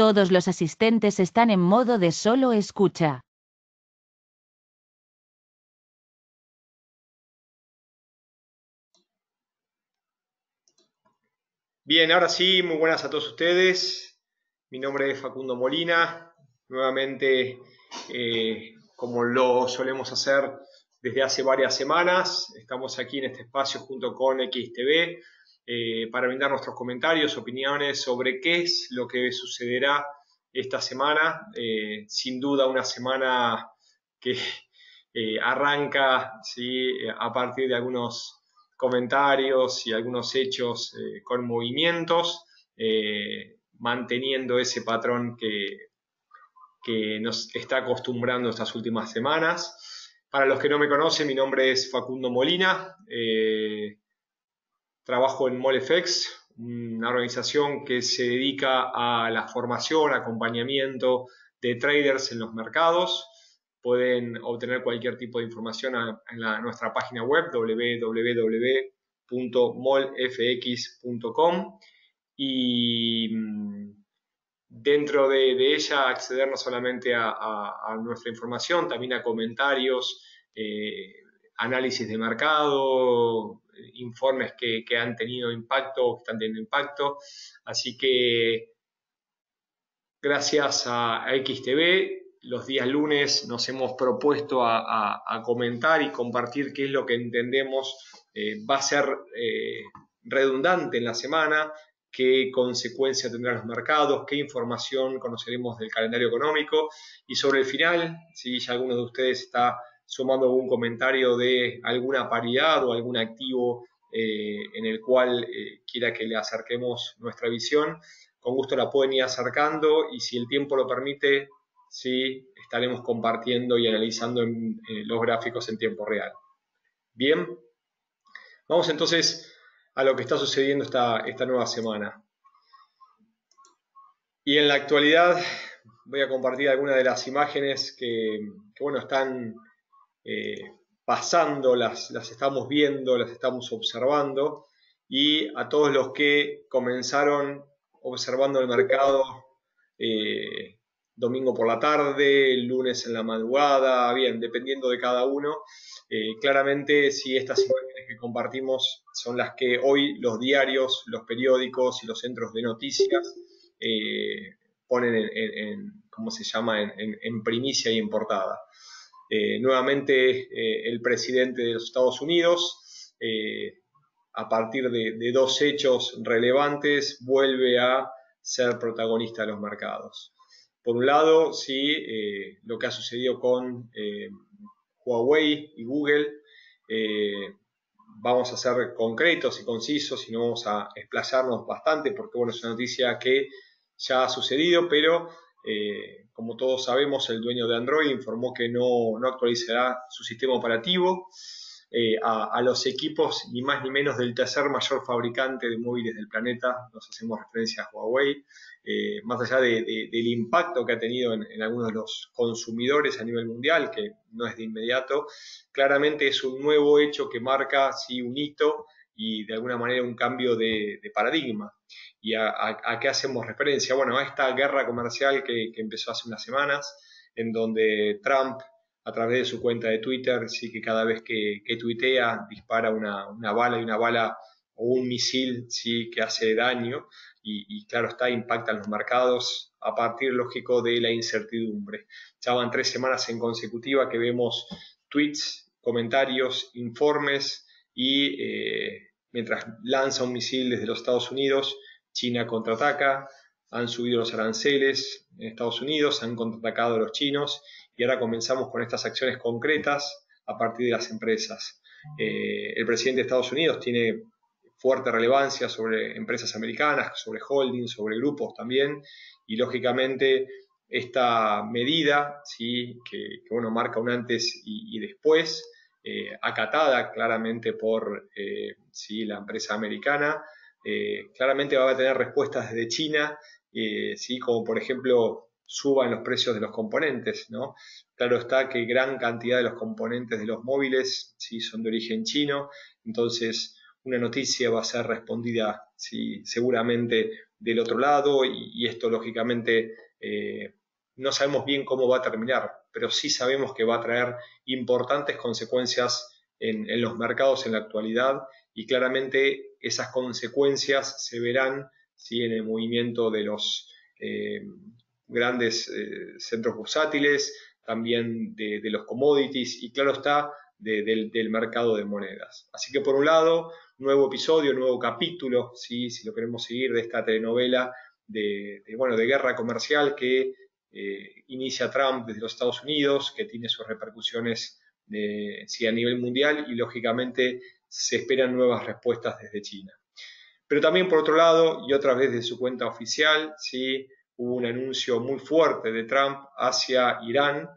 Todos los asistentes están en modo de solo escucha. Bien, ahora sí, muy buenas a todos ustedes. Mi nombre es Facundo Molina. Nuevamente, como lo solemos hacer desde hace varias semanas, estamos aquí en este espacio junto con XTV para brindar nuestros comentarios, opiniones sobre qué es lo que sucederá esta semana. Sin duda una semana que arranca, ¿sí?, a partir de algunos comentarios y algunos hechos con movimientos, manteniendo ese patrón que nos está acostumbrando estas últimas semanas. Para los que no me conocen, mi nombre es Facundo Molina, trabajo en MolFX, una organización que se dedica a la formación, acompañamiento de traders en los mercados. Pueden obtener cualquier tipo de información en nuestra página web www.molfx.com y dentro de ella acceder no solamente a nuestra información, también a comentarios, análisis de mercado, informes que han tenido impacto, que están teniendo impacto. Así que gracias a XTV, los días lunes nos hemos propuesto a comentar y compartir qué es lo que entendemos va a ser redundante en la semana, qué consecuencia tendrán los mercados, qué información conoceremos del calendario económico y sobre el final, si ya alguno de ustedes está sumando algún comentario de alguna paridad o algún activo en el cual quiera que le acerquemos nuestra visión, con gusto la pueden ir acercando y si el tiempo lo permite, sí, estaremos compartiendo y analizando los gráficos en tiempo real. Bien, vamos entonces a lo que está sucediendo esta nueva semana. Y en la actualidad voy a compartir algunas de las imágenes que bueno, están pasando, las estamos viendo, las estamos observando, y a todos los que comenzaron observando el mercado domingo por la tarde, lunes en la madrugada, bien, dependiendo de cada uno. Claramente, si estas imágenes que compartimos son las que hoy los diarios, los periódicos y los centros de noticias ponen ¿cómo se llama?, en primicia y en portada. Nuevamente el presidente de los Estados Unidos, a partir de dos hechos relevantes, vuelve a ser protagonista de los mercados. Por un lado, sí, lo que ha sucedido con Huawei y Google. Vamos a ser concretos y concisos y no vamos a explayarnos bastante porque bueno, es una noticia que ya ha sucedido, pero como todos sabemos, el dueño de Android informó que no actualizará su sistema operativo a los equipos ni más ni menos del tercer mayor fabricante de móviles del planeta. Nos hacemos referencia a Huawei, más allá del impacto que ha tenido en algunos de los consumidores a nivel mundial, que no es de inmediato. Claramente es un nuevo hecho que marca, sí, un hito y de alguna manera un cambio de paradigma. ¿Y a qué hacemos referencia? Bueno, a esta guerra comercial que empezó hace unas semanas, en donde Trump, a través de su cuenta de Twitter, sí, que cada vez que tuitea dispara una bala y una bala o un misil, sí, que hace daño y claro está, impactan los mercados a partir, lógico, de la incertidumbre. Ya van 3 semanas en consecutiva que vemos tweets, comentarios, informes y mientras lanza un misil desde los Estados Unidos, China contraataca, han subido los aranceles en Estados Unidos, han contraatacado a los chinos y ahora comenzamos con estas acciones concretas a partir de las empresas. El presidente de Estados Unidos tiene fuerte relevancia sobre empresas americanas, sobre holdings, sobre grupos también, y lógicamente esta medida, ¿sí?, que bueno, marca un antes y después, acatada claramente por ¿sí?, la empresa americana, claramente va a tener respuestas desde China, ¿sí?, como por ejemplo suban los precios de los componentes, ¿no? Claro está que gran cantidad de los componentes de los móviles, ¿sí?, son de origen chino, entonces una noticia va a ser respondida, ¿sí?, seguramente del otro lado y esto lógicamente no sabemos bien cómo va a terminar, pero sí sabemos que va a traer importantes consecuencias en los mercados en la actualidad y claramente esas consecuencias se verán, ¿sí?, en el movimiento de los grandes centros bursátiles, también de los commodities y claro está, del mercado de monedas. Así que por un lado, nuevo episodio, nuevo capítulo, ¿sí?, si lo queremos seguir, de esta telenovela de guerra comercial que inicia Trump desde los Estados Unidos, que tiene sus repercusiones sí, a nivel mundial y lógicamente se esperan nuevas respuestas desde China. Pero también por otro lado, y otra vez de su cuenta oficial, ¿sí?, hubo un anuncio muy fuerte de Trump hacia Irán,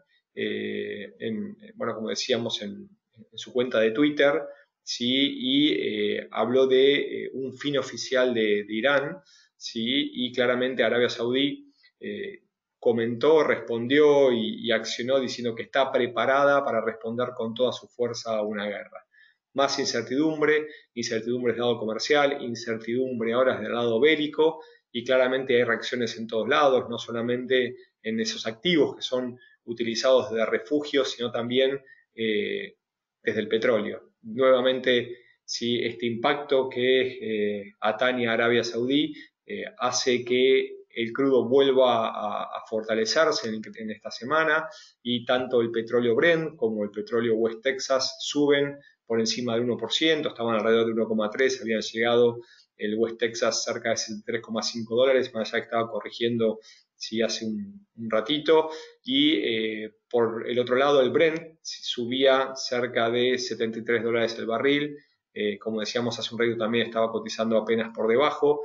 como decíamos, en su cuenta de Twitter, ¿sí?, y habló de un fin oficial de Irán, ¿sí?, y claramente Arabia Saudí comentó, respondió y accionó diciendo que está preparada para responder con toda su fuerza a una guerra. Más incertidumbre del lado comercial, incertidumbre ahora del lado bélico, y claramente hay reacciones en todos lados, no solamente en esos activos que son utilizados de refugio, sino también desde el petróleo. Nuevamente, sí, este impacto que atañe a Arabia Saudí hace que el crudo vuelva a fortalecerse en esta semana y tanto el petróleo Brent como el petróleo West Texas suben por encima del 1%, estaban alrededor de 1,3, habían llegado el West Texas cerca de $3,5, más allá que estaba corrigiendo sí, hace un ratito, y por el otro lado el Brent subía cerca de $73 el barril, como decíamos hace un rato también estaba cotizando apenas por debajo,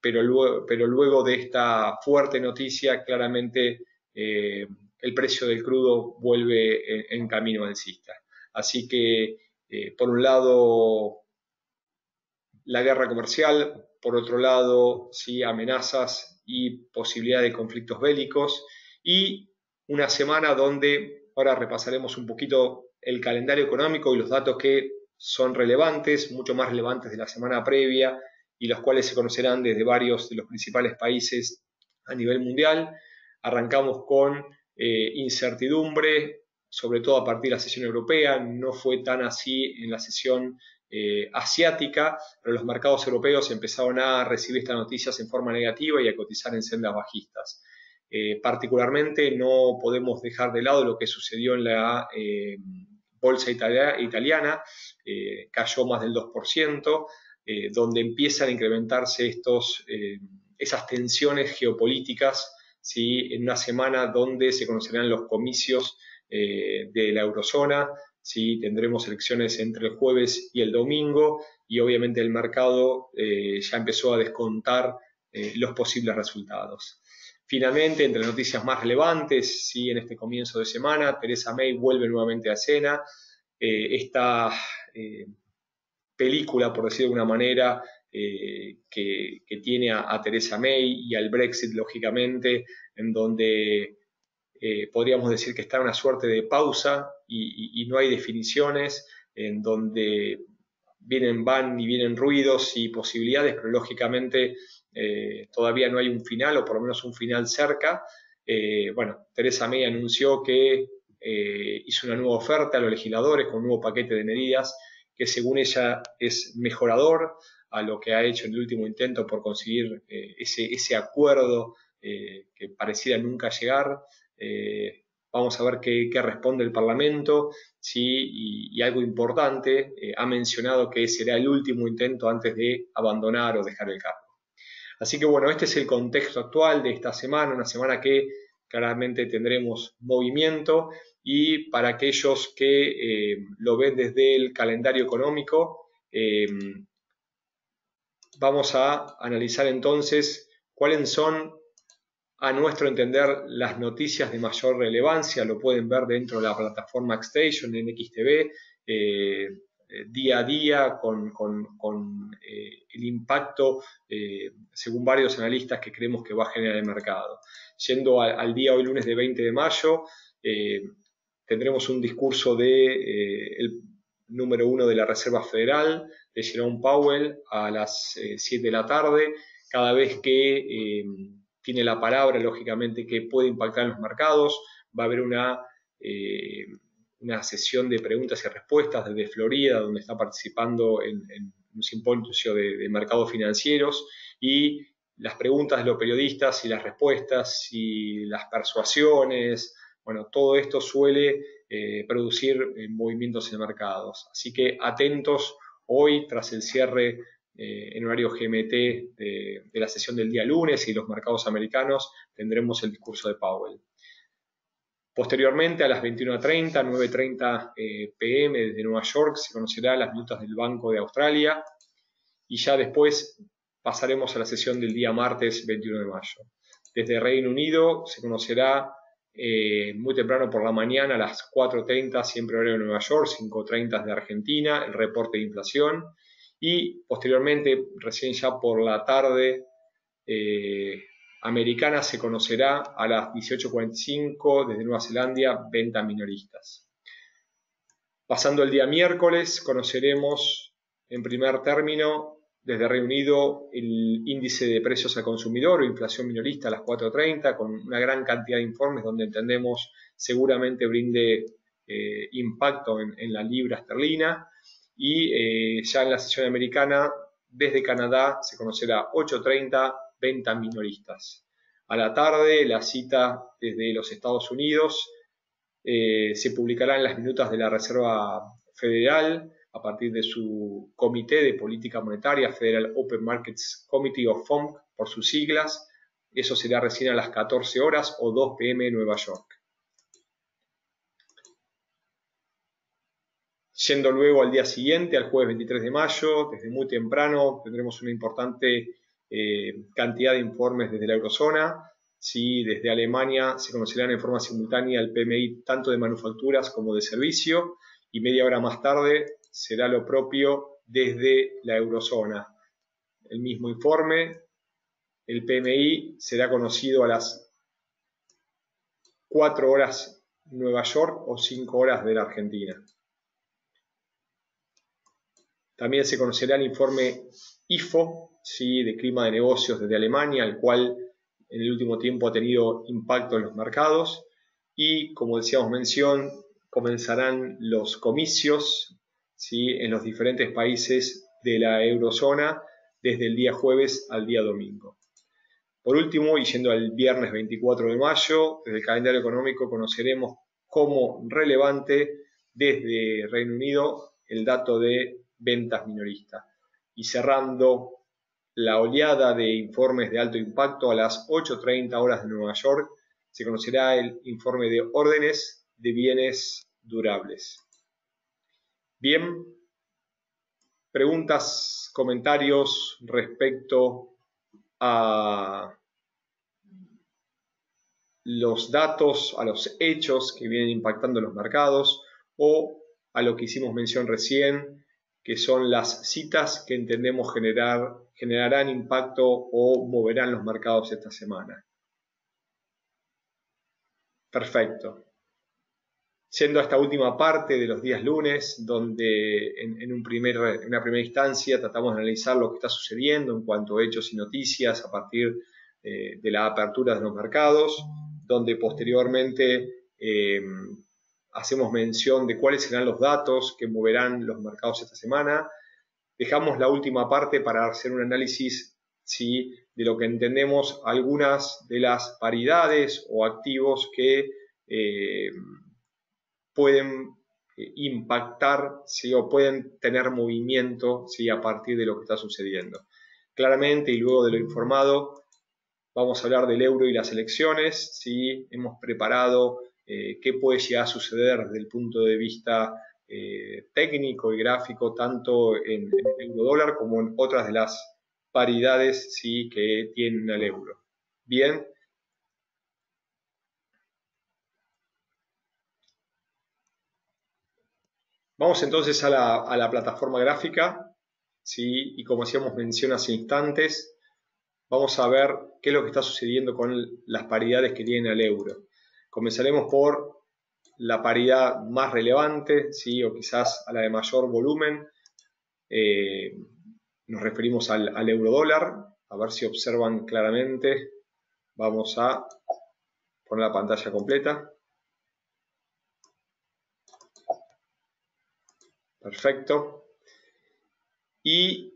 pero luego de esta fuerte noticia claramente el precio del crudo vuelve en camino alcista. Así que por un lado la guerra comercial, por otro lado sí, amenazas y posibilidad de conflictos bélicos y una semana donde ahora repasaremos un poquito el calendario económico y los datos que son relevantes, mucho más relevantes de la semana previa y los cuales se conocerán desde varios de los principales países a nivel mundial. Arrancamos con incertidumbre, sobre todo a partir de la sesión europea, no fue tan así en la sesión asiática, pero los mercados europeos empezaron a recibir estas noticias en forma negativa y a cotizar en sendas bajistas. Particularmente no podemos dejar de lado lo que sucedió en la bolsa italiana, cayó más del 2%, donde empiezan a incrementarse esas tensiones geopolíticas, ¿sí?, en una semana donde se conocerán los comicios de la eurozona, ¿sí?, tendremos elecciones entre el jueves y el domingo y obviamente el mercado ya empezó a descontar los posibles resultados. Finalmente, entre las noticias más relevantes, ¿sí?, en este comienzo de semana, Theresa May vuelve nuevamente a escena. Esta película, por decirlo de alguna manera, que tiene a Theresa May y al Brexit, lógicamente, en donde podríamos decir que está en una suerte de pausa y no hay definiciones, en donde van y vienen ruidos y posibilidades, pero lógicamente todavía no hay un final, o por lo menos un final cerca. Theresa May anunció que hizo una nueva oferta a los legisladores con un nuevo paquete de medidas que según ella es mejorador a lo que ha hecho en el último intento por conseguir ese acuerdo que pareciera nunca llegar. Vamos a ver qué responde el Parlamento, ¿sí? Y algo importante, ha mencionado que será el último intento antes de abandonar o dejar el cargo. Así que bueno, este es el contexto actual de esta semana, una semana que claramente tendremos movimiento y para aquellos que lo ven desde el calendario económico, vamos a analizar entonces cuáles son, a nuestro entender, las noticias de mayor relevancia. Lo pueden ver dentro de la plataforma Xstation en XTV, día a día con el impacto, según varios analistas, que creemos que va a generar el mercado. Yendo al día hoy lunes de 20 de mayo, tendremos un discurso del número 1 de la Reserva Federal, de Jerome Powell, a las 7 de la tarde. cada vez que tiene la palabra, lógicamente, que puede impactar en los mercados. Va a haber una sesión de preguntas y respuestas desde Florida, donde está participando en un simposio de mercados financieros, y las preguntas de los periodistas y las respuestas y las persuasiones, bueno, todo esto suele producir movimientos en mercados. Así que atentos hoy, tras el cierre en horario GMT de la sesión del día lunes y los mercados americanos, tendremos el discurso de Powell. Posteriormente, a las 21:30, 9:30 p.m. desde Nueva York, se conocerá las minutas del Banco de Australia, y ya después pasaremos a la sesión del día martes 21 de mayo. Desde Reino Unido se conocerá muy temprano por la mañana, a las 4:30, siempre horario de Nueva York, 5:30 de Argentina, el reporte de inflación, y posteriormente, recién ya por la tarde americana, se conocerá a las 18:45 desde Nueva Zelanda, ventas minoristas. Pasando el día miércoles, conoceremos en primer término desde Reino Unido el índice de precios al consumidor o inflación minorista a las 4:30, con una gran cantidad de informes donde entendemos seguramente brinde impacto en la libra esterlina. Y ya en la sesión americana, desde Canadá, se conocerá 8:30 ventas minoristas. A la tarde, la cita desde los Estados Unidos, se publicarán las minutas de la Reserva Federal a partir de su Comité de Política Monetaria, Federal Open Markets Committee of FOMC, por sus siglas. Eso será recién a las 14 horas o 2 p.m. en Nueva York. Yendo luego al día siguiente, al jueves 23 de mayo, desde muy temprano tendremos una importante cantidad de informes desde la eurozona. Sí, desde Alemania se conocerán en forma simultánea el PMI tanto de manufacturas como de servicio, y media hora más tarde será lo propio desde la eurozona. El mismo informe, el PMI, será conocido a las 4 horas Nueva York o 5 horas de la Argentina. También se conocerá el informe IFO, ¿sí?, de clima de negocios desde Alemania, el cual en el último tiempo ha tenido impacto en los mercados. Y, como decíamos comenzarán los comicios, ¿sí?, en los diferentes países de la eurozona desde el día jueves al día domingo. Por último, y yendo al viernes 24 de mayo, desde el calendario económico conoceremos como relevante desde Reino Unido el dato de ventas minoristas. Y cerrando la oleada de informes de alto impacto, a las 8:30 horas de Nueva York, se conocerá el informe de órdenes de bienes durables. Bien, preguntas, comentarios respecto a los datos, a los hechos que vienen impactando los mercados, o a lo que hicimos mención recién, que son las citas que entendemos generarán impacto o moverán los mercados esta semana. Perfecto. Siendo esta última parte de los días lunes, donde en una primera instancia tratamos de analizar lo que está sucediendo en cuanto a hechos y noticias a partir de la apertura de los mercados, donde posteriormente hacemos mención de cuáles serán los datos que moverán los mercados esta semana. Dejamos la última parte para hacer un análisis, ¿sí?, de lo que entendemos algunas de las paridades o activos que pueden impactar, ¿sí?, o pueden tener movimiento, ¿sí?, a partir de lo que está sucediendo. Claramente, y luego de lo informado, vamos a hablar del euro y las elecciones, ¿sí? Hemos preparado qué puede llegar a suceder desde el punto de vista técnico y gráfico, tanto en el euro dólar como en otras de las paridades, ¿sí?, que tienen al euro. Bien. Vamos entonces a la plataforma gráfica, ¿sí? Y como hacíamos mención hace instantes, vamos a ver qué es lo que está sucediendo con las paridades que tienen al euro. Comenzaremos por la paridad más relevante, ¿sí?, o quizás a la de mayor volumen. Nos referimos al euro dólar, A ver si observan claramente. Vamos a poner la pantalla completa. Perfecto. Y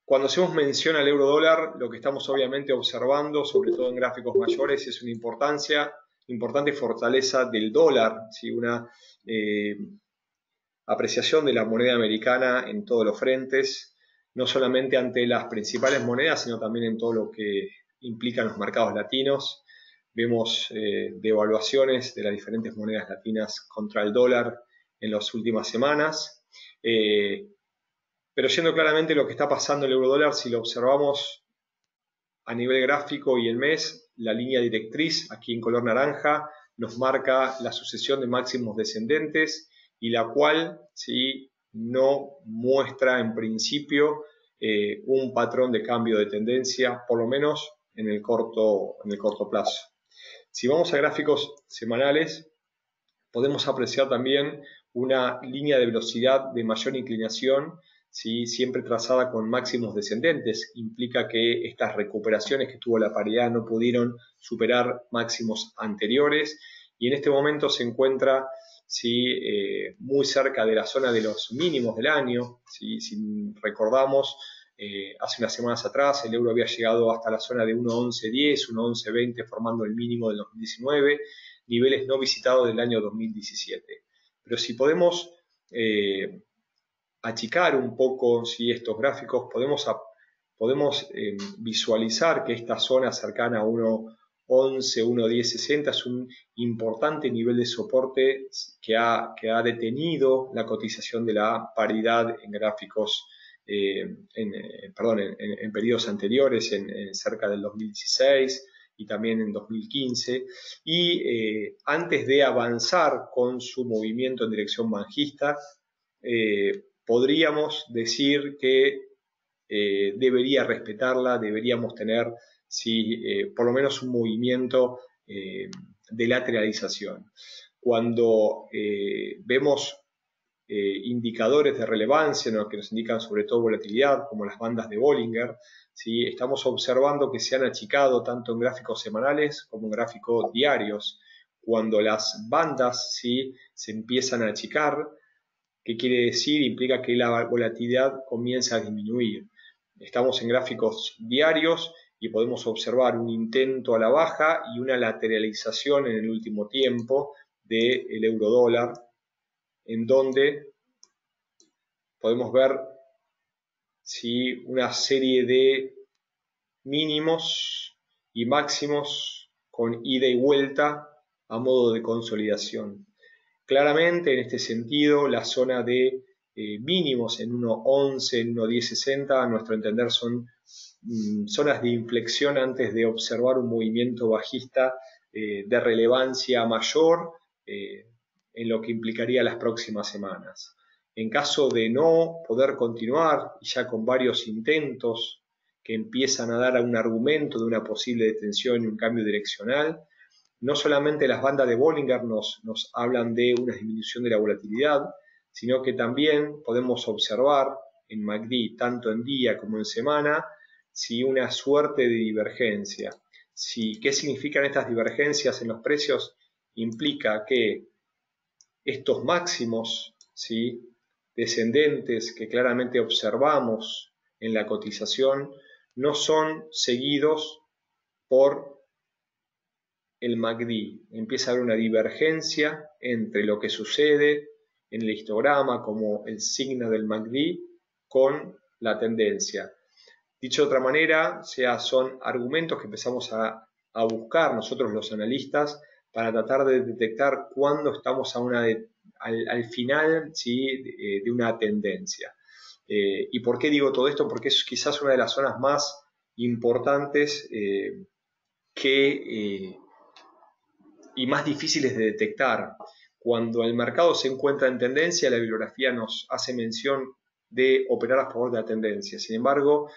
cuando hacemos mención al euro dólar, lo que estamos obviamente observando, sobre todo en gráficos mayores, es una importante fortaleza del dólar, ¿sí? Una apreciación de la moneda americana en todos los frentes, no solamente ante las principales monedas, sino también en todo lo que implican los mercados latinos. Vemos devaluaciones de las diferentes monedas latinas contra el dólar en las últimas semanas. Pero yendo claramente lo que está pasando en el eurodólar, si lo observamos a nivel gráfico y el mes, la línea directriz aquí en color naranja nos marca la sucesión de máximos descendentes y la cual ¿sí? no muestra en principio un patrón de cambio de tendencia, por lo menos en el corto plazo. Si vamos a gráficos semanales, podemos apreciar también una línea de velocidad de mayor inclinación, ¿sí? Siempre trazada con máximos descendentes. Implica que estas recuperaciones que tuvo la paridad no pudieron superar máximos anteriores y en este momento se encuentra ¿sí? Muy cerca de la zona de los mínimos del año. ¿Sí? Si recordamos, hace unas semanas atrás el euro había llegado hasta la zona de 1.1110, 1.1120 formando el mínimo del 2019, niveles no visitados del año 2017. Pero si podemos achicar un poco ¿sí? estos gráficos, podemos visualizar que esta zona cercana a 1.11, 1.1060 es un importante nivel de soporte que ha detenido la cotización de la paridad en gráficos, en periodos anteriores, cerca del 2016 y también en 2015, y antes de avanzar con su movimiento en dirección bajista, podríamos decir que debería respetarla, deberíamos tener por lo menos un movimiento de lateralización. Cuando vemos indicadores de relevancia, ¿no? que nos indican sobre todo volatilidad, como las bandas de Bollinger, ¿sí? Estamos observando que se han achicado tanto en gráficos semanales como en gráficos diarios. Cuando las bandas ¿sí? se empiezan a achicar, ¿qué quiere decir? Implica que la volatilidad comienza a disminuir. Estamos en gráficos diarios y podemos observar un intento a la baja y una lateralización en el último tiempo del euro dólar, en donde podemos ver ¿sí? una serie de mínimos y máximos con ida y vuelta a modo de consolidación. Claramente, en este sentido, la zona de mínimos en 1.11, en 1.1060, a nuestro entender son zonas de inflexión antes de observar un movimiento bajista de relevancia mayor en lo que implicaría las próximas semanas. En caso de no poder continuar, y ya con varios intentos que empiezan a dar un argumento de una posible detención y un cambio direccional, no solamente las bandas de Bollinger nos hablan de una disminución de la volatilidad, sino que también podemos observar en MACD, tanto en día como en semana, una suerte de divergencia. ¿Qué significan estas divergencias en los precios? Implica que estos máximos descendentes que claramente observamos en la cotización no son seguidos por el MACD. Empieza a haber una divergencia entre lo que sucede en el histograma como el signo del MACD con la tendencia. Dicho de otra manera, son argumentos que empezamos a buscar nosotros los analistas para tratar de detectar cuándo estamos al final de una tendencia. ¿Y por qué digo todo esto? Porque es quizás una de las zonas más importantes y más difíciles de detectar. Cuando el mercado se encuentra en tendencia, la bibliografía nos hace mención de operar a favor de la tendencia. Sin embargo,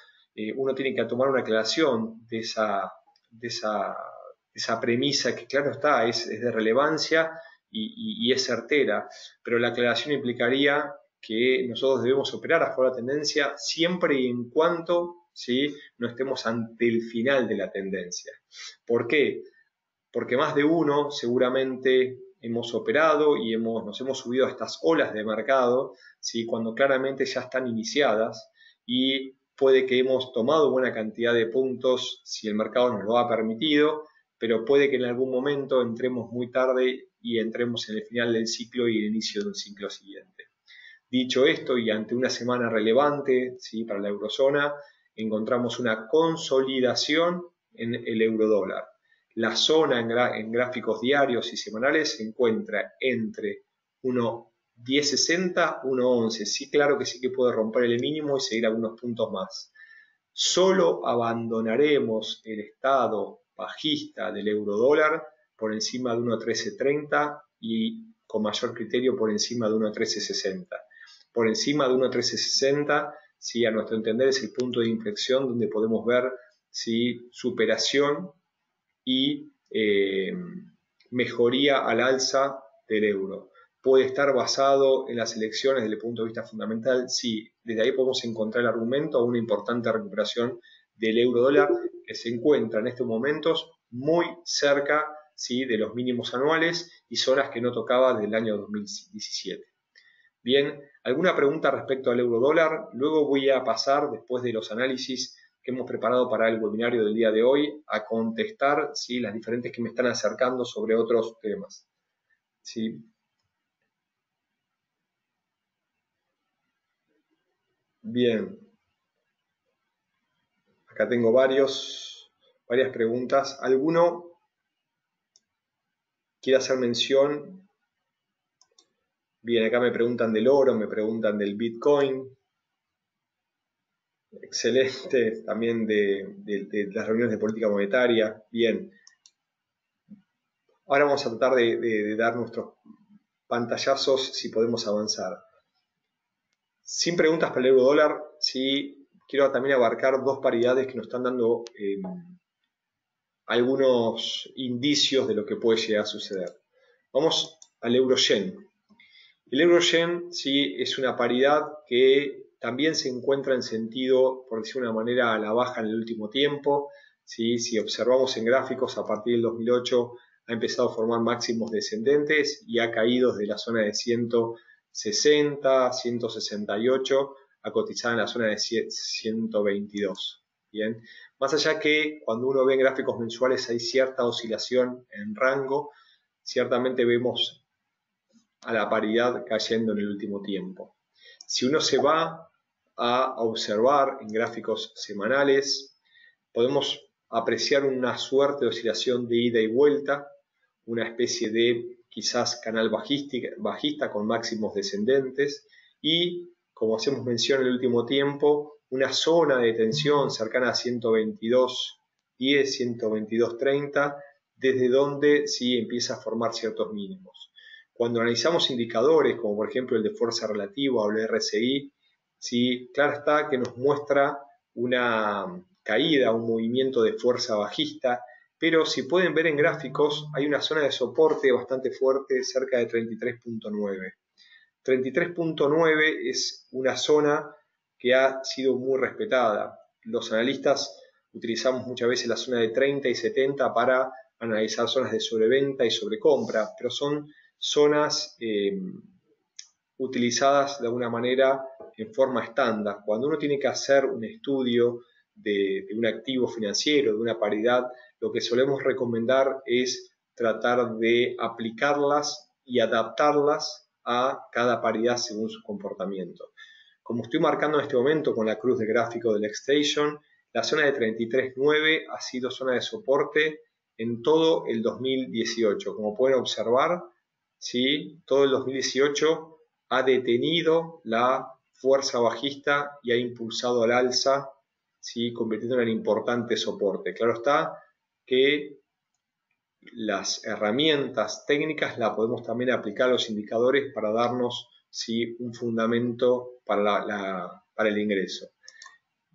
uno tiene que tomar una aclaración de esa premisa que, claro está, es de relevancia y es certera, pero la aclaración implicaría que nosotros debemos operar a favor de la tendencia siempre y en cuanto ¿sí? No estemos ante el final de la tendencia. ¿Por qué? Porque más de uno seguramente hemos operado y nos hemos subido a estas olas de mercado, ¿sí? Cuando claramente ya están iniciadas y puede que hemos tomado buena cantidad de puntos si el mercado nos lo ha permitido, pero puede que en algún momento entremos muy tarde y entremos en el final del ciclo y el inicio de un ciclo siguiente. Dicho esto, y ante una semana relevante, ¿sí? Para la eurozona, encontramos una consolidación en el eurodólar. La zona en gráficos diarios y semanales se encuentra entre 1.1060, 1.11. Sí, claro que sí que puede romper el mínimo y seguir algunos puntos más. Solo abandonaremos el estado bajista del eurodólar por encima de 1.1330 y con mayor criterio por encima de 1.1360. Por encima de 1.1360, sí, a nuestro entender es el punto de inflexión donde podemos ver sí, superación y mejoría al alza del euro. ¿Puede estar basado en las elecciones desde el punto de vista fundamental? Sí, desde ahí podemos encontrar el argumento a una importante recuperación del euro dólar que se encuentra en estos momentos muy cerca, ¿sí? De los mínimos anuales y zonas que no tocaba desde el año 2017. Bien, ¿alguna pregunta respecto al euro dólar? Luego voy a pasar, después de los análisis que hemos preparado para el webinario del día de hoy, a contestar, ¿sí? Las diferentes que me están acercando sobre otros temas. ¿Sí? Bien, acá tengo varias preguntas. ¿Alguno quiere hacer mención? Bien, acá me preguntan del oro, me preguntan del Bitcoin. Excelente, también de las reuniones de política monetaria. Bien. Ahora vamos a tratar de dar nuestros pantallazos si podemos avanzar. Sin preguntas para el euro dólar, sí quiero también abarcar dos paridades que nos están dando algunos indicios de lo que puede llegar a suceder. Vamos al euro yen. El euro yen sí es una paridad que también se encuentra en sentido, por decirlo de una manera, a la baja en el último tiempo. ¿Sí? Si observamos en gráficos, a partir del 2008 ha empezado a formar máximos descendentes y ha caído desde la zona de 160, 168 a cotizar en la zona de 122. Bien, más allá que cuando uno ve en gráficos mensuales hay cierta oscilación en rango, ciertamente vemos a la paridad cayendo en el último tiempo. Si uno se va a observar en gráficos semanales, podemos apreciar una suerte de oscilación de ida y vuelta, una especie de quizás canal bajista con máximos descendentes y, como hacemos mención en el último tiempo, una zona de tensión cercana a 122.10, 122.30, desde donde sí empieza a formar ciertos mínimos. Cuando analizamos indicadores, como por ejemplo el de fuerza relativa o el RSI, sí, claro está que nos muestra una caída, un movimiento de fuerza bajista, pero si pueden ver en gráficos, hay una zona de soporte bastante fuerte cerca de 33.9. 33.9 es una zona que ha sido muy respetada. Los analistas utilizamos muchas veces la zona de 30 y 70 para analizar zonas de sobreventa y sobrecompra, pero son zonas utilizadas de alguna manera en forma estándar. Cuando uno tiene que hacer un estudio de un activo financiero, de una paridad, lo que solemos recomendar es tratar de aplicarlas y adaptarlas a cada paridad según su comportamiento. Como estoy marcando en este momento con la cruz de gráfico del Xstation, la zona de 33.9 ha sido zona de soporte en todo el 2018. Como pueden observar, ¿sí? Todo el 2018 ha detenido la fuerza bajista y ha impulsado al alza, ¿sí? Convirtiéndolo en importante soporte. Claro está que las herramientas técnicas las podemos también aplicar a los indicadores para darnos, ¿sí? Un fundamento para el ingreso.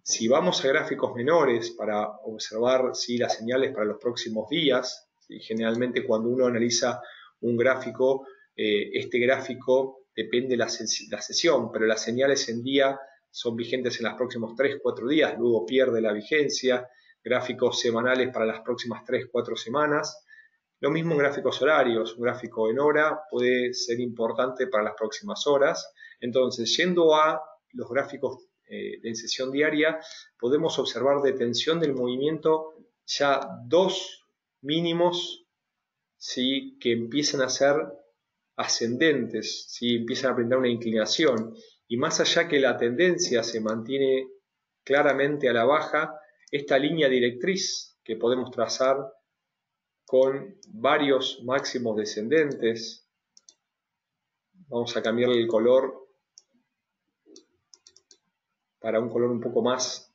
Si vamos a gráficos menores para observar, ¿sí? Las señales para los próximos días, ¿sí? Generalmente cuando uno analiza un gráfico, este gráfico depende de la sesión, pero las señales en día son vigentes en los próximos 3-4 días, luego pierde la vigencia, gráficos semanales para las próximas 3-4 semanas. Lo mismo en gráficos horarios, un gráfico en hora puede ser importante para las próximas horas. Entonces, yendo a los gráficos en sesión diaria, podemos observar detención del movimiento, ya dos mínimos, ¿sí?, que empiezan a ser ascendentes, ¿sí?, empiezan a presentar una inclinación, y más allá que la tendencia se mantiene claramente a la baja, esta línea directriz que podemos trazar con varios máximos descendentes, vamos a cambiarle el color para un color un poco más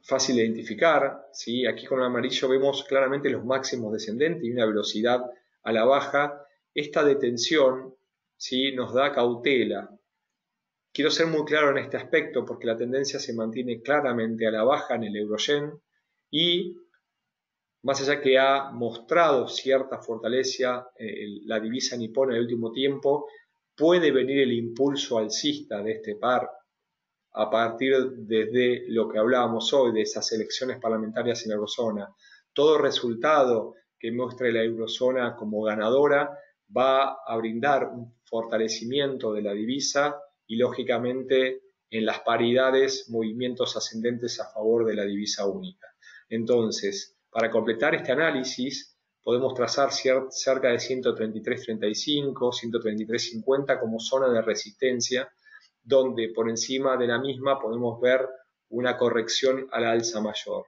fácil de identificar, ¿sí? Aquí con el amarillo vemos claramente los máximos descendentes y una velocidad a la baja. Esta detención, ¿sí?, nos da cautela. Quiero ser muy claro en este aspecto porque la tendencia se mantiene claramente a la baja en el euro-yen y más allá que ha mostrado cierta fortaleza la divisa nipona en el último tiempo, puede venir el impulso alcista de este par a partir de lo que hablábamos hoy, de esas elecciones parlamentarias en la eurozona. Todo resultado que muestre la eurozona como ganadora va a brindar un fortalecimiento de la divisa y, lógicamente, en las paridades, movimientos ascendentes a favor de la divisa única. Entonces, para completar este análisis, podemos trazar cerca de 133.35, 133.50 como zona de resistencia, donde por encima de la misma podemos ver una corrección a la alza mayor.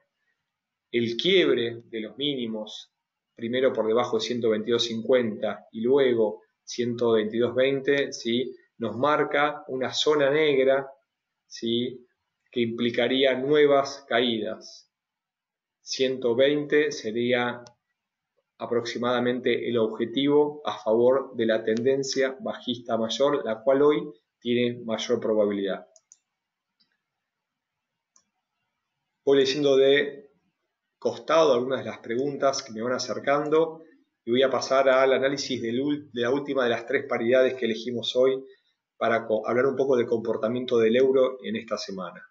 El quiebre de los mínimos, primero por debajo de 122.50 y luego 122.20, ¿sí?, nos marca una zona negra, ¿sí?, que implicaría nuevas caídas. 120 sería aproximadamente el objetivo a favor de la tendencia bajista mayor, la cual hoy tiene mayor probabilidad. Voy leyendo de costado algunas de las preguntas que me van acercando y voy a pasar al análisis de la última de las tres paridades que elegimos hoy para hablar un poco del comportamiento del euro en esta semana.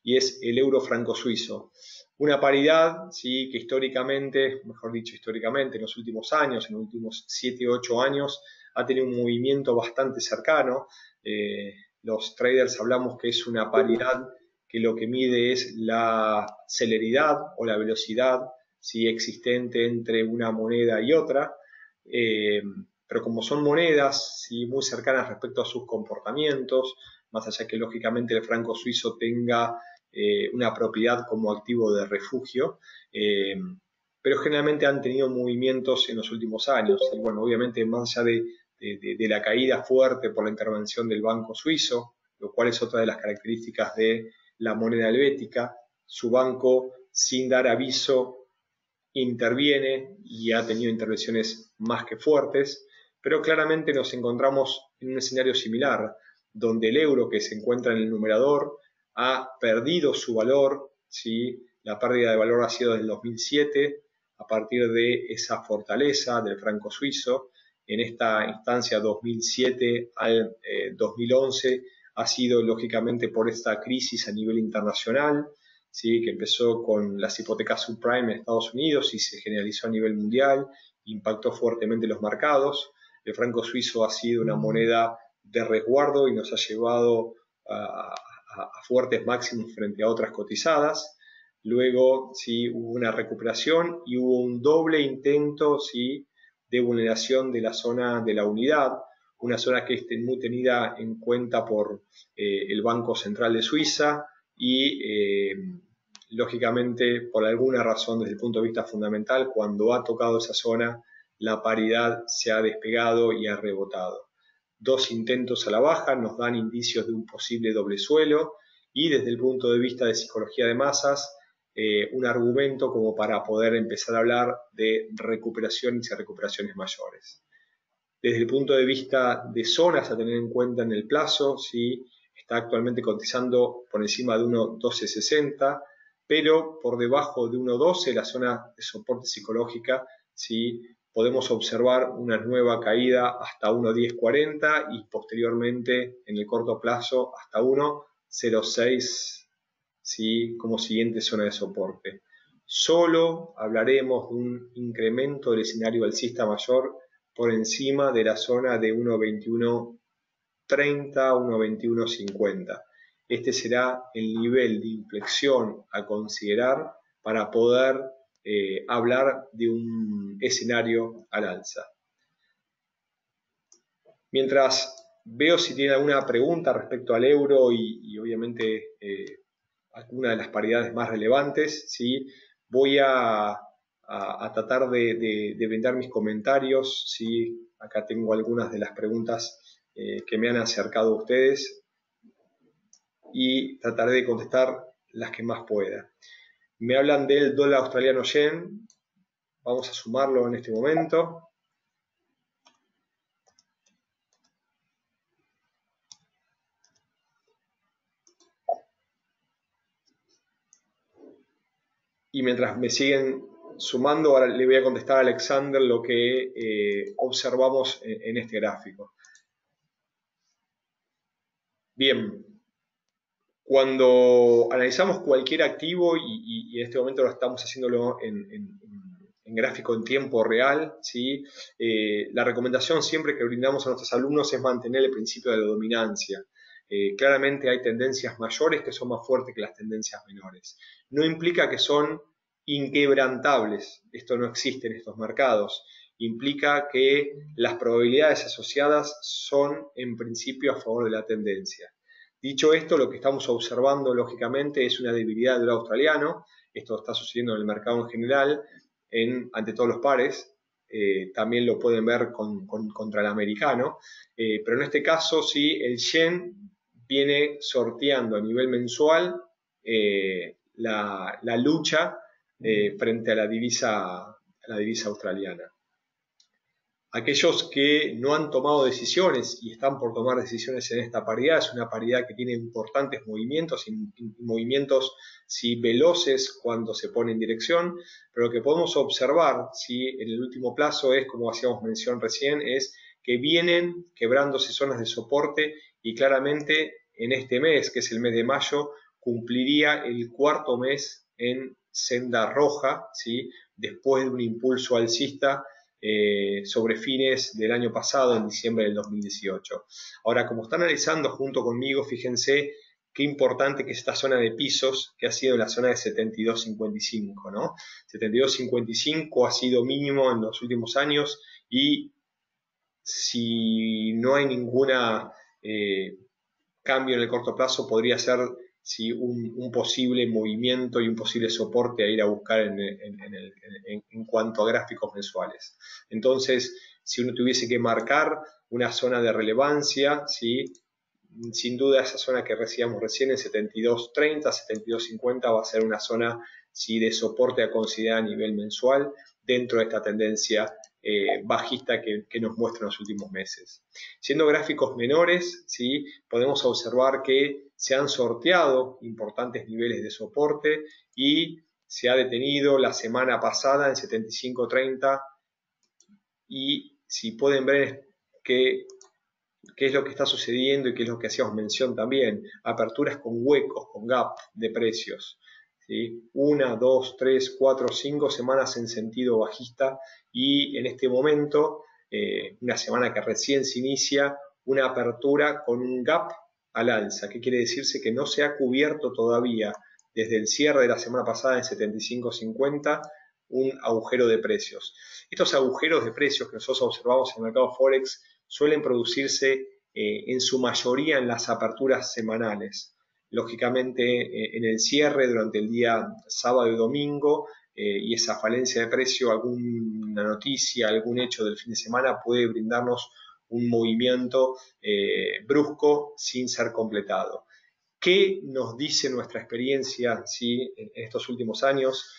Y es el euro franco suizo. Una paridad, sí, que históricamente, mejor dicho históricamente, en los últimos años, en los últimos 7-8 años, ha tenido un movimiento bastante cercano. Los traders hablamos que es una paridad que lo que mide es la celeridad o la velocidad, ¿sí?, existente entre una moneda y otra. Pero como son monedas, ¿sí?, muy cercanas respecto a sus comportamientos, más allá que lógicamente el franco suizo tenga una propiedad como activo de refugio, pero generalmente han tenido movimientos en los últimos años. Y bueno, obviamente más allá de la caída fuerte por la intervención del banco suizo, lo cual es otra de las características de la moneda helvética, su banco, sin dar aviso, interviene y ha tenido intervenciones más que fuertes, pero claramente nos encontramos en un escenario similar, donde el euro, que se encuentra en el numerador, ha perdido su valor, ¿sí? La pérdida de valor ha sido desde el 2007, a partir de esa fortaleza del franco suizo. En esta instancia 2007 al 2011 ha sido lógicamente por esta crisis a nivel internacional, ¿sí?, que empezó con las hipotecas subprime en Estados Unidos y se generalizó a nivel mundial, impactó fuertemente los mercados. El franco suizo ha sido una moneda de resguardo y nos ha llevado a fuertes máximos frente a otras cotizadas. Luego, sí, hubo una recuperación y hubo un doble intento, sí, de vulneración de la zona de la unidad, una zona que es muy tenida en cuenta por el Banco Central de Suiza y lógicamente por alguna razón desde el punto de vista fundamental, cuando ha tocado esa zona la paridad se ha despegado y ha rebotado. Dos intentos a la baja nos dan indicios de un posible doble suelo y desde el punto de vista de psicología de masas, un argumento como para poder empezar a hablar de recuperaciones y recuperaciones mayores. Desde el punto de vista de zonas a tener en cuenta en el plazo, ¿sí?, está actualmente cotizando por encima de 1.1260, pero por debajo de 1.12 la zona de soporte psicológica, ¿sí?, podemos observar una nueva caída hasta 1.1040 y posteriormente en el corto plazo hasta 1.06, ¿sí?, como siguiente zona de soporte. Solo hablaremos de un incremento del escenario alcista mayor por encima de la zona de 1.2130, 1.2150. Este será el nivel de inflexión a considerar para poder hablar de un escenario al alza. Mientras veo si tiene alguna pregunta respecto al euro y obviamente alguna de las paridades más relevantes, ¿sí?, voy a tratar de brindar mis comentarios, ¿sí? Acá tengo algunas de las preguntas que me han acercado ustedes y trataré de contestar las que más pueda. Me hablan del dólar australiano yen. Vamos a sumarlo en este momento. Y mientras me siguen sumando, ahora le voy a contestar a Alexander lo que observamos en este gráfico. Bien, cuando analizamos cualquier activo, y en este momento lo estamos haciéndolo en gráfico en tiempo real, ¿sí?, la recomendación siempre que brindamos a nuestros alumnos es mantener el principio de la dominancia. Claramente hay tendencias mayores que son más fuertes que las tendencias menores. No implica que son inquebrantables, esto no existe en estos mercados. Implica que las probabilidades asociadas son en principio a favor de la tendencia. Dicho esto, lo que estamos observando lógicamente es una debilidad del australiano. Esto está sucediendo en el mercado en general, ante todos los pares. También lo pueden ver contra el americano, pero en este caso sí, el yen viene sorteando a nivel mensual la lucha frente a la divisa australiana. Aquellos que no han tomado decisiones y están por tomar decisiones en esta paridad, es una paridad que tiene importantes movimientos, movimientos sí, veloces cuando se pone en dirección, pero lo que podemos observar sí, en el último plazo es, como hacíamos mención recién, es que vienen quebrándose zonas de soporte y claramente en este mes, que es el mes de mayo, cumpliría el cuarto mes en senda roja, ¿sí?, después de un impulso alcista sobre fines del año pasado, en diciembre del 2018. Ahora, como están analizando junto conmigo, fíjense qué importante que es esta zona de pisos, que ha sido la zona de 72.55, ¿no? 72.55 ha sido mínimo en los últimos años y si no hay ninguna cambio en el corto plazo, podría ser sí, un posible movimiento y un posible soporte a ir a buscar en cuanto a gráficos mensuales. Entonces, si uno tuviese que marcar una zona de relevancia, ¿sí?, sin duda esa zona que recibíamos recién en 72.30, 72.50 va a ser una zona ¿sí?, de soporte a considerar a nivel mensual dentro de esta tendencia bajista que nos muestra en los últimos meses. Siendo gráficos menores, ¿sí?, podemos observar que se han sorteado importantes niveles de soporte y se ha detenido la semana pasada en 75.30 y si pueden ver qué es lo que está sucediendo y qué es lo que hacíamos mención también, aperturas con huecos, con gap de precios. ¿Sí? 1, 2, 3, 4, 5 semanas en sentido bajista y en este momento, una semana que recién se inicia, una apertura con un gap al alza. ¿Qué quiere decirse? Que no se ha cubierto todavía desde el cierre de la semana pasada en 75.50 un agujero de precios. Estos agujeros de precios que nosotros observamos en el mercado Forex suelen producirse en su mayoría en las aperturas semanales. Lógicamente en el cierre durante el día sábado y domingo y esa falencia de precio, alguna noticia, algún hecho del fin de semana puede brindarnos un movimiento brusco sin ser completado. ¿Qué nos dice nuestra experiencia ¿sí? en estos últimos años?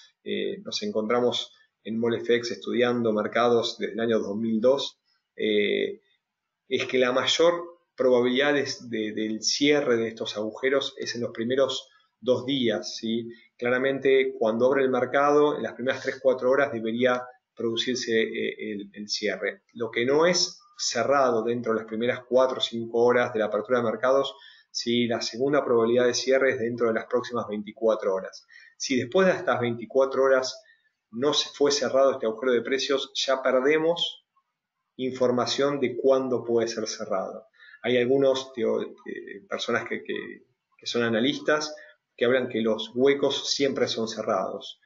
Nos encontramos en MOLFX estudiando mercados desde el año 2002. Es que la mayor probabilidad del cierre de estos agujeros es en los primeros 2 días. ¿sí? Claramente, cuando abre el mercado, en las primeras 3-4 horas debería producirse el cierre. Lo que no es cerrado dentro de las primeras 4 o 5 horas de la apertura de mercados, si la segunda probabilidad de cierre es dentro de las próximas 24 horas. Si después de estas 24 horas no se fue cerrado este agujero de precios, ya perdemos información de cuándo puede ser cerrado. Hay algunas personas que son analistas que hablan que los huecos siempre son cerrados.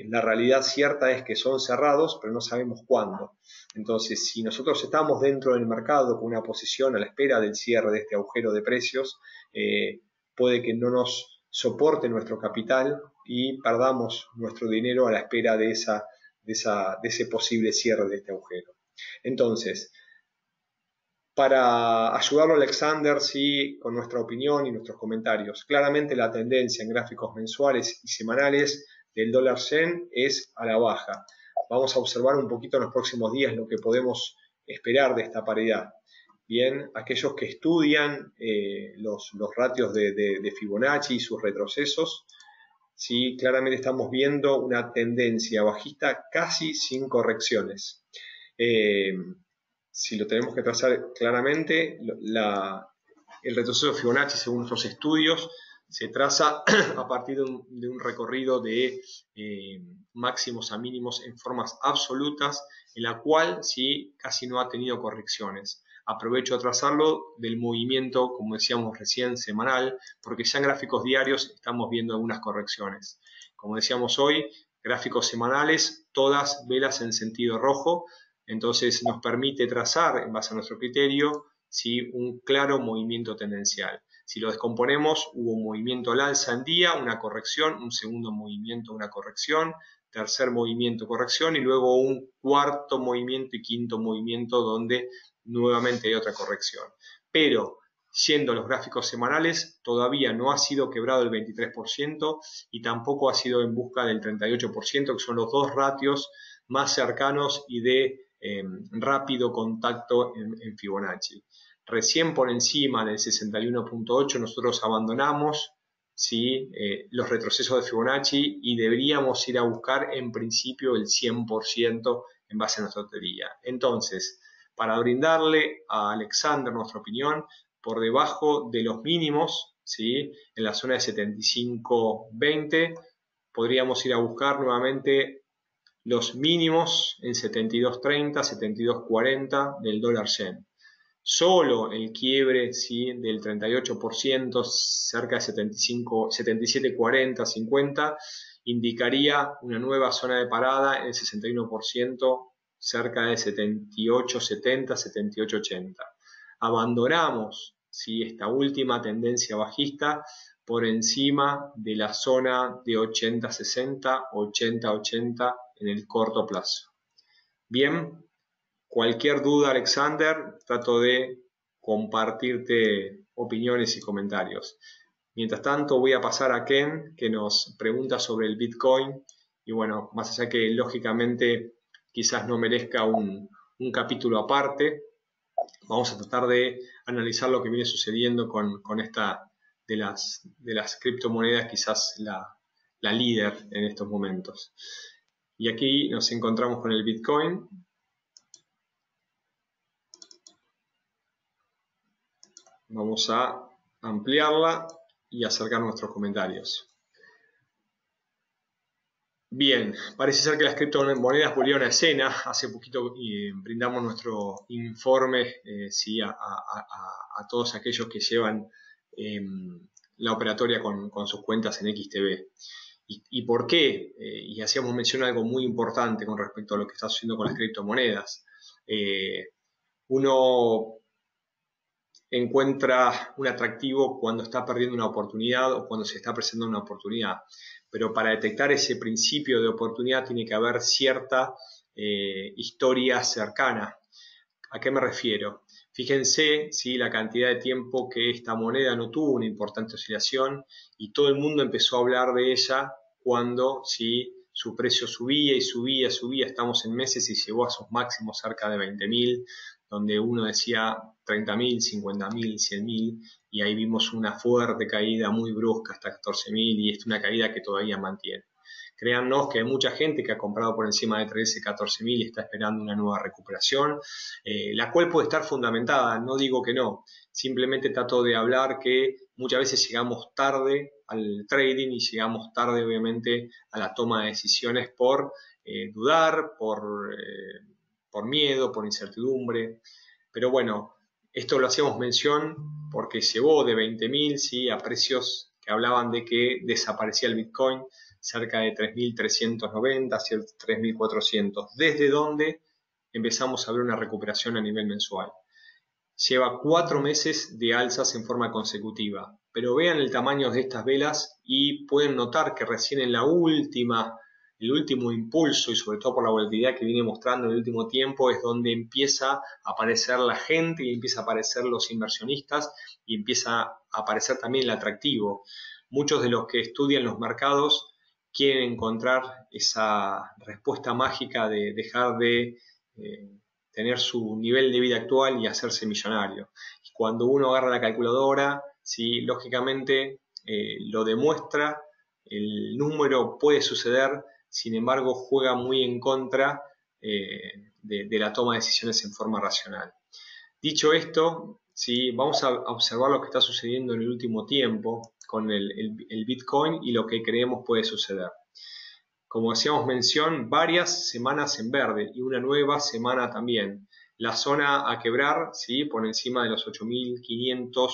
La realidad cierta es que son cerrados, pero no sabemos cuándo. Entonces, si nosotros estamos dentro del mercado con una posición a la espera del cierre de este agujero de precios, puede que no nos soporte nuestro capital y perdamos nuestro dinero a la espera de ese posible cierre de este agujero. Entonces, para ayudarlo Alexander, sí, con nuestra opinión y nuestros comentarios. Claramente la tendencia en gráficos mensuales y semanales del dólar yen es a la baja. Vamos a observar un poquito en los próximos días lo que podemos esperar de esta paridad. Bien, aquellos que estudian los ratios de Fibonacci y sus retrocesos, sí, claramente estamos viendo una tendencia bajista casi sin correcciones. Si lo tenemos que trazar claramente, el retroceso de Fibonacci, según nuestros estudios, se traza a partir de un recorrido de máximos a mínimos en formas absolutas, en la cual sí casi no ha tenido correcciones. Aprovecho a trazarlo del movimiento, como decíamos recién, semanal, porque ya en gráficos diarios estamos viendo algunas correcciones. Como decíamos hoy, gráficos semanales, todas velas en sentido rojo, entonces nos permite trazar, en base a nuestro criterio, ¿sí?, un claro movimiento tendencial. Si lo descomponemos, hubo un movimiento al alza en día, una corrección, un segundo movimiento, una corrección, tercer movimiento, corrección, y luego un cuarto movimiento y quinto movimiento donde nuevamente hay otra corrección. Pero, siendo los gráficos semanales, todavía no ha sido quebrado el 23% y tampoco ha sido en busca del 38%, que son los dos ratios más cercanos y de rápido contacto en Fibonacci. Recién por encima del 61.8 nosotros abandonamos, ¿sí?, los retrocesos de Fibonacci y deberíamos ir a buscar en principio el 100% en base a nuestra teoría. Entonces, para brindarle a Alexander nuestra opinión, por debajo de los mínimos, ¿sí?, en la zona de 75.20, podríamos ir a buscar nuevamente los mínimos en 72.30, 72.40 del dólar yen. Solo el quiebre, ¿sí?, del 38%, cerca de 77.40, 50, indicaría una nueva zona de parada en 61%, cerca de 78.70, 78.80. Abandonamos, ¿sí?, esta última tendencia bajista por encima de la zona de 80.60, 80.80 en el corto plazo. Bien, cualquier duda, Alexander, trato de compartirte opiniones y comentarios. Mientras tanto, voy a pasar a Ken, que nos pregunta sobre el Bitcoin. Y bueno, más allá que lógicamente quizás no merezca un capítulo aparte, vamos a tratar de analizar lo que viene sucediendo con esta de las criptomonedas, quizás la líder en estos momentos. Y aquí nos encontramos con el Bitcoin. Vamos a ampliarla y acercar nuestros comentarios. Bien, parece ser que las criptomonedas volvieron a escena. Hace poquito brindamos nuestro informe sí, a todos aquellos que llevan la operatoria con sus cuentas en XTB. ¿Y por qué? Y hacíamos mención a algo muy importante con respecto a lo que está sucediendo con las criptomonedas. Uno encuentra un atractivo cuando está perdiendo una oportunidad o cuando se está presentando una oportunidad. Pero para detectar ese principio de oportunidad tiene que haber cierta historia cercana. ¿A qué me refiero? Fíjense, ¿sí?, la cantidad de tiempo que esta moneda no tuvo una importante oscilación y todo el mundo empezó a hablar de ella cuando, ¿sí?, su precio subía y subía, subía. Estamos en meses y llegó a sus máximos cerca de 20.000, donde uno decía 30.000, 50.000, 100.000, y ahí vimos una fuerte caída muy brusca hasta 14.000 y es una caída que todavía mantiene. Créannos que hay mucha gente que ha comprado por encima de 13, 14.000 y está esperando una nueva recuperación, la cual puede estar fundamentada, no digo que no, simplemente trato de hablar que muchas veces llegamos tarde al trading y llegamos tarde obviamente a la toma de decisiones por dudar, por miedo, por incertidumbre, pero bueno, esto lo hacíamos mención porque llevó de 20.000, ¿sí?, a precios que hablaban de que desaparecía el Bitcoin, cerca de 3.390, 3.400, desde donde empezamos a ver una recuperación a nivel mensual. Lleva 4 meses de alzas en forma consecutiva, pero vean el tamaño de estas velas y pueden notar que recién en el último impulso y sobre todo por la volatilidad que viene mostrando en el último tiempo es donde empieza a aparecer la gente y empieza a aparecer los inversionistas y empieza a aparecer también el atractivo. Muchos de los que estudian los mercados quieren encontrar esa respuesta mágica de dejar de tener su nivel de vida actual y hacerse millonario. Y cuando uno agarra la calculadora, ¿sí?, lógicamente lo demuestra, el número puede suceder, sin embargo juega muy en contra de la toma de decisiones en forma racional. Dicho esto, ¿sí?, vamos a observar lo que está sucediendo en el último tiempo con el Bitcoin y lo que creemos puede suceder. Como hacíamos mención, varias semanas en verde y una nueva semana también. La zona a quebrar, ¿sí?, por encima de los 8.500,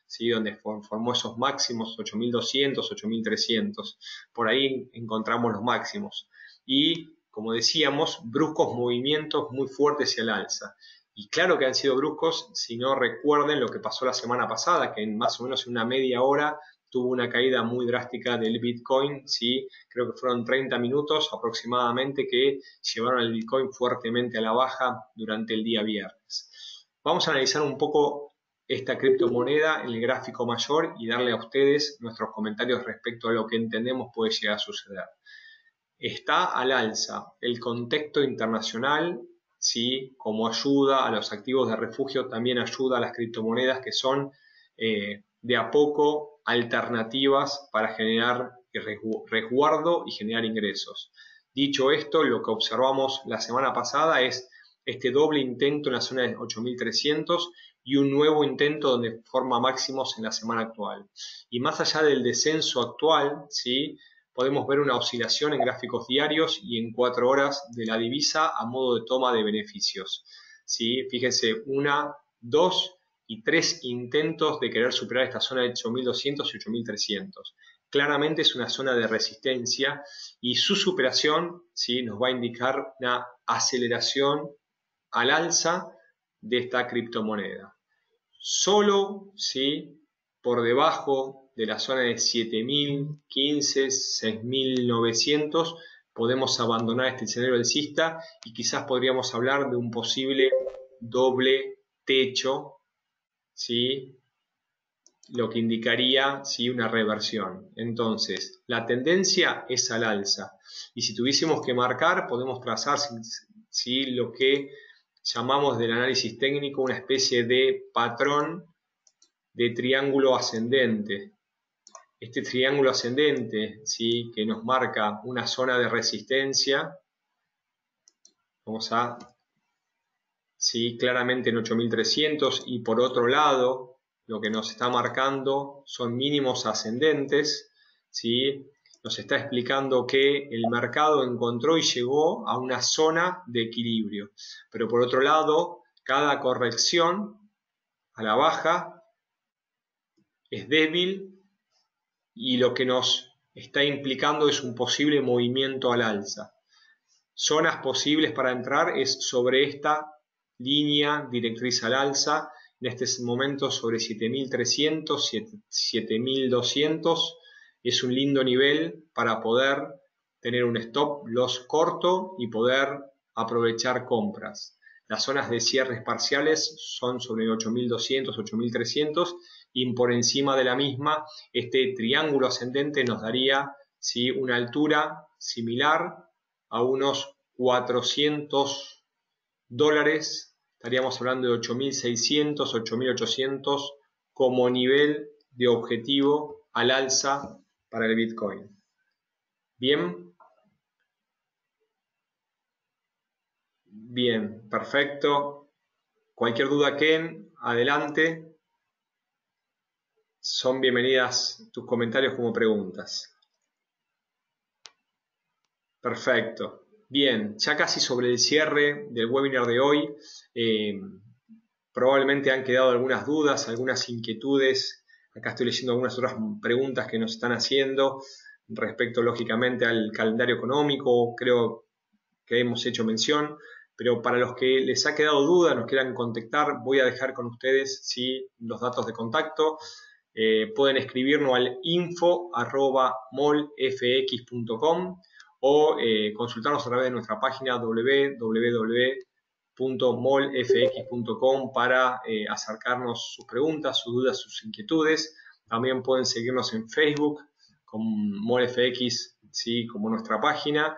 ¿sí?, donde formó esos máximos, 8.200, 8.300. Por ahí encontramos los máximos. Y, como decíamos, bruscos movimientos muy fuertes hacia el alza. Y claro que han sido bruscos, si no recuerden lo que pasó la semana pasada, que en más o menos una media hora tuvo una caída muy drástica del Bitcoin, ¿sí? Creo que fueron 30 minutos aproximadamente que llevaron al Bitcoin fuertemente a la baja durante el día viernes. Vamos a analizar un poco esta criptomoneda en el gráfico mayor y darle a ustedes nuestros comentarios respecto a lo que entendemos puede llegar a suceder. Está al alza. El contexto internacional, ¿sí?, como ayuda a los activos de refugio, también ayuda a las criptomonedas que son de a poco alternativas para generar resguardo y generar ingresos. Dicho esto, lo que observamos la semana pasada es este doble intento en la zona de 8.300 y un nuevo intento donde forma máximos en la semana actual. Y más allá del descenso actual, ¿sí?, podemos ver una oscilación en gráficos diarios y en 4 horas de la divisa a modo de toma de beneficios. ¿Sí? Fíjense, 1, 2 y 3 intentos de querer superar esta zona de 8.200 y 8.300. Claramente es una zona de resistencia y su superación, ¿sí?, nos va a indicar una aceleración al alza de esta criptomoneda. Solo, ¿sí?, por debajo de la zona de 7.015, 6.900 podemos abandonar este escenario alcista y quizás podríamos hablar de un posible doble techo, ¿sí?, lo que indicaría, ¿sí?, una reversión. Entonces, la tendencia es al alza y si tuviésemos que marcar, podemos trazar, ¿sí?, lo que llamamos del análisis técnico una especie de patrón de triángulo ascendente. Este triángulo ascendente, ¿sí?, que nos marca una zona de resistencia, vamos a, ¿sí?, claramente en 8.300 y por otro lado lo que nos está marcando son mínimos ascendentes, ¿sí?, nos está explicando que el mercado encontró y llegó a una zona de equilibrio, pero por otro lado cada corrección a la baja es débil y lo que nos está implicando es un posible movimiento al alza. Zonas posibles para entrar es sobre esta línea directriz al alza, en este momento sobre 7.300, 7.200, es un lindo nivel para poder tener un stop loss corto y poder aprovechar compras. Las zonas de cierres parciales son sobre 8.200, 8.300 y por encima de la misma este triángulo ascendente nos daría, ¿sí?, una altura similar a unos $400, estaríamos hablando de 8.600, 8.800 como nivel de objetivo al alza para el Bitcoin. Bien, Bien, perfecto. Cualquier duda, Ken, adelante. Son bienvenidas tus comentarios como preguntas. Perfecto. Bien, ya casi sobre el cierre del webinar de hoy. Probablemente han quedado algunas dudas, algunas inquietudes. Acá estoy leyendo algunas otras preguntas que nos están haciendo respecto, lógicamente, al calendario económico. Creo que hemos hecho mención, pero para los que les ha quedado duda, nos quieran contactar, voy a dejar con ustedes ¿sí? los datos de contacto. Pueden escribirnos al info@molfx.com o consultarnos a través de nuestra página www.molfx.com para acercarnos sus preguntas, sus dudas, sus inquietudes. También pueden seguirnos en Facebook con MolFX, ¿sí? como nuestra página.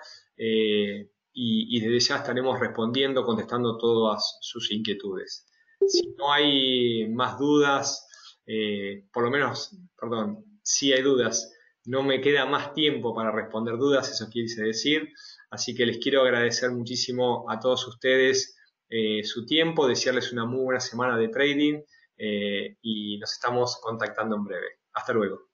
Y desde ya estaremos respondiendo, contestando todas sus inquietudes. Si no hay más dudas, por lo menos, perdón, si hay dudas, no me queda más tiempo para responder dudas, eso quise decir. Así que les quiero agradecer muchísimo a todos ustedes su tiempo, desearles una muy buena semana de trading y nos estamos contactando en breve. Hasta luego.